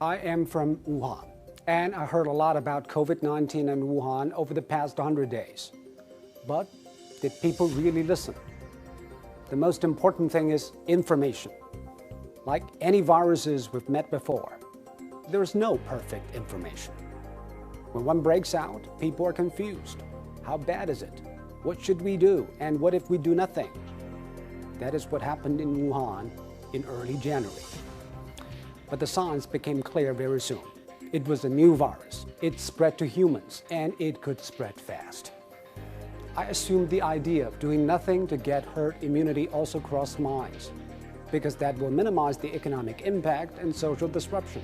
I am from Wuhan, and I heard a lot about COVID-19 in Wuhan over the past 100 days. But did people really listen? The most important thing is information. Like any viruses we've met before, there is no perfect information. When one breaks out, people are confused. How bad is it? What should we do? And what if we do nothing? That is what happened in Wuhan in early January. But the signs became clear very soon. It was a new virus. It spread to humans, and it could spread fast. I assumed the idea of doing nothing to get herd immunity also crossed minds, because that will minimize the economic impact and social disruption.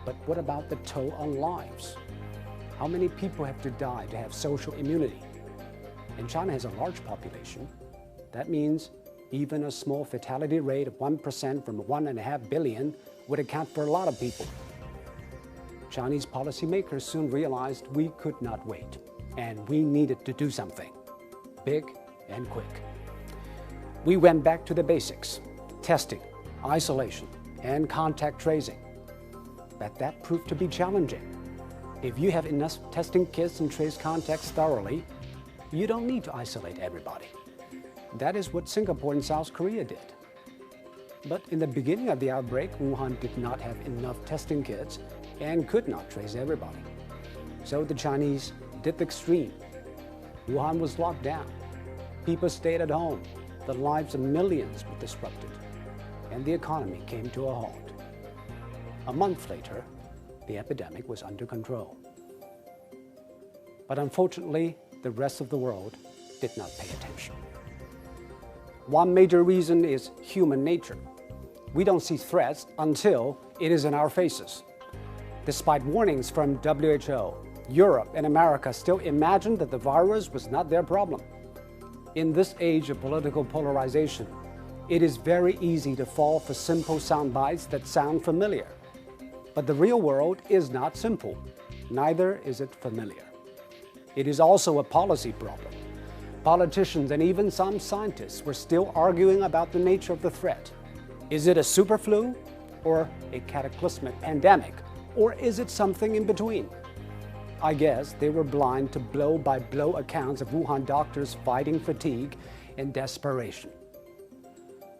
But what about the toll on lives? How many people have to die to have social immunity? And China has a large population. That means even a small fatality rate of 1% from 1.5 billion would account for a lot of people. Chinese policymakers soon realized we could not wait, and we needed to do something, big and quick. We went back to the basics: testing, isolation, and contact tracing. But that proved to be challenging. If you have enough testing kits and trace contacts thoroughly, you don't need to isolate everybody. That is what Singapore and South Korea did. But in the beginning of the outbreak, Wuhan did not have enough testing kits and could not trace everybody. So the Chinese did the extreme. Wuhan was locked down. People stayed at home. The lives of millions were disrupted, and the economy came to a halt. A month later, the epidemic was under control. But unfortunately, the rest of the world did not pay attention. One major reason is human nature. We don't see threats until it is in our faces. Despite warnings from WHO, Europe and America still imagined that the virus was not their problem. In this age of political polarization, it is very easy to fall for simple sound bites that sound familiar. But the real world is not simple, neither is it familiar. It is also a policy problem. Politicians and even some scientists were still arguing about the nature of the threat. Is it a super flu or a cataclysmic pandemic, or is it something in between? I guess they were blind to blow-by-blow accounts of Wuhan doctors fighting fatigue and desperation.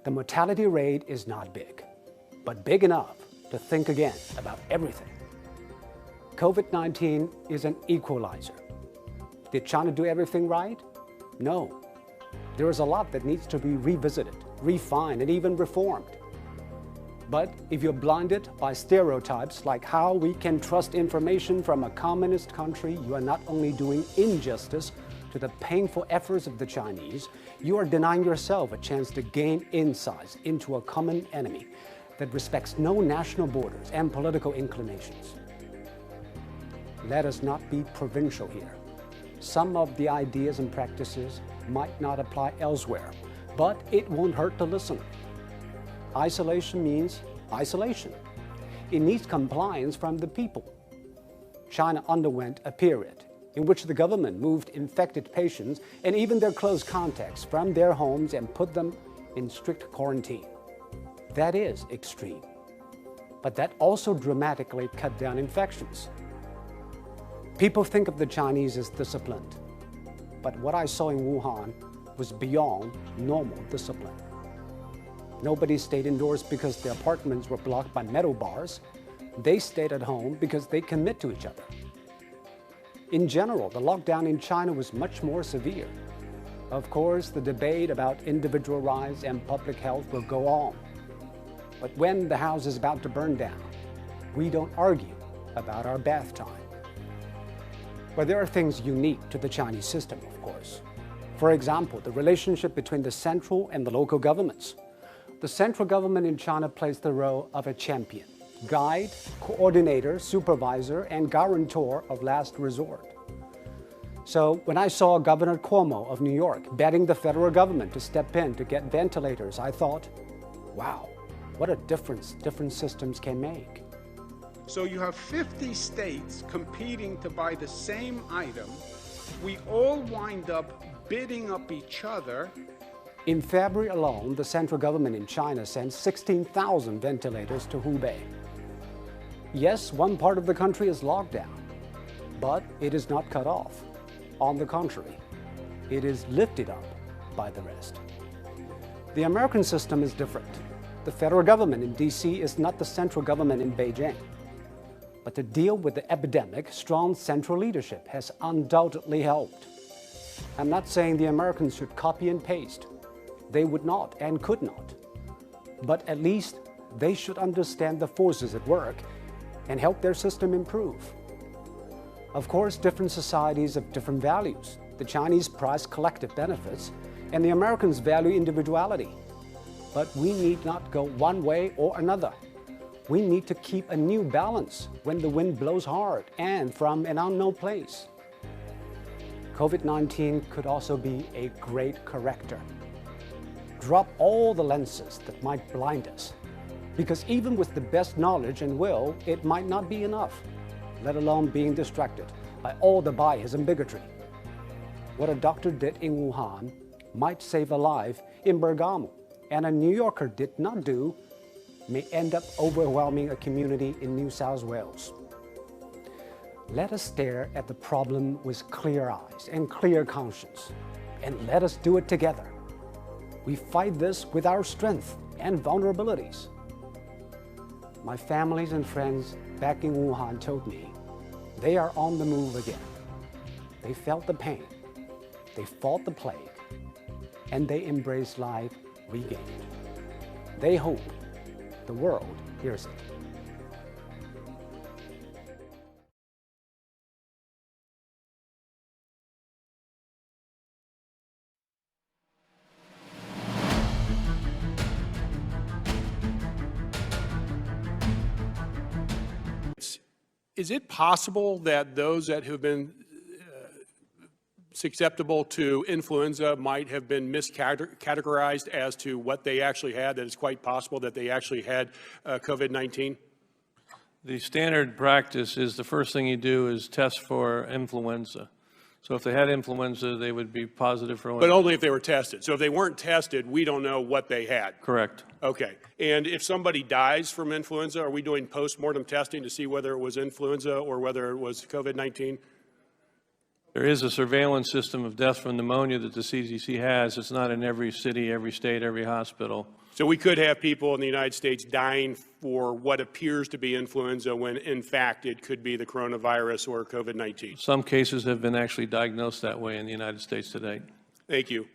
The mortality rate is not big, but big enough to think again about everything. COVID-19 is an equalizer. Did China do everything right? No. There is a lot that needs to be revisited, refined, and even reformed. But if you're blinded by stereotypes like how we can trust information from a communist country, you are not only doing injustice to the painful efforts of the Chinese, you are denying yourself a chance to gain insights into a common enemy that respects no national borders and political inclinations. Let us not be provincial here. Some of the ideas and practices might not apply elsewhere, but it won't hurt to listen. Isolation means isolation. It needs compliance from the people. China underwent a period in which the government moved infected patients and even their close contacts from their homes and put them in strict quarantine. That is extreme, but that also dramatically cut down infections. People think of the Chinese as disciplined, but what I saw in Wuhan was beyond normal discipline. Nobody stayed indoors because their apartments were blocked by metal bars. They stayed at home because they commit to each other. In general, the lockdown in China was much more severe. Of course, the debate about individual rights and public health will go on. But when the house is about to burn down, we don't argue about our bath time. But there are things unique to the Chinese system, of course. For example, the relationship between the central and the local governments. The central government in China plays the role of a champion, guide, coordinator, supervisor, and guarantor of last resort. So when I saw Governor Cuomo of New York begging the federal government to step in to get ventilators, I thought, wow, what a difference different systems can make. So you have 50 states competing to buy the same item. We all wind up bidding up each other. In February alone, the central government in China sent 16,000 ventilators to Hubei. Yes, one part of the country is locked down, but it is not cut off. On the contrary, it is lifted up by the rest. The American system is different. The federal government in D.C. is not the central government in Beijing. But to deal with the epidemic, strong central leadership has undoubtedly helped. I'm not saying the Americans should copy and paste. They would not and could not. But at least they should understand the forces at work and help their system improve. Of course, different societies have different values. The Chinese prize collective benefits, and the Americans value individuality. But we need not go one way or another. We need to keep a new balance when the wind blows hard and from an unknown place. COVID-19 could also be a great corrector. Drop all the lenses that might blind us, because even with the best knowledge and will, it might not be enough, let alone being distracted by all the bias and bigotry. What a doctor did in Wuhan might save a life in Bergamo, and a New Yorker did not do may end up overwhelming a community in New South Wales. Let us stare at the problem with clear eyes and clear conscience, and let us do it together. We fight this with our strength and vulnerabilities. My families and friends back in Wuhan told me they are on the move again. They felt the pain, they fought the plague, and they embraced life regained. They hope the world hears it. Is it possible that those that have been susceptible to influenza might have been miscategorized as to what they actually had, that it's quite possible that they actually had COVID-19? The standard practice is the first thing you do is test for influenza. So if they had influenza, they would be positive for. But only if they were tested. So if they weren't tested, we don't know what they had. Correct. Okay. And if somebody dies from influenza, are we doing post-mortem testing to see whether it was influenza or whether it was COVID-19? There is a surveillance system of death from pneumonia that the CDC has. It's not in every city, every state, every hospital. So we could have people in the United States dying for what appears to be influenza when, in fact, it could be the coronavirus or COVID-19. Some cases have been actually diagnosed that way in the United States today. Thank you.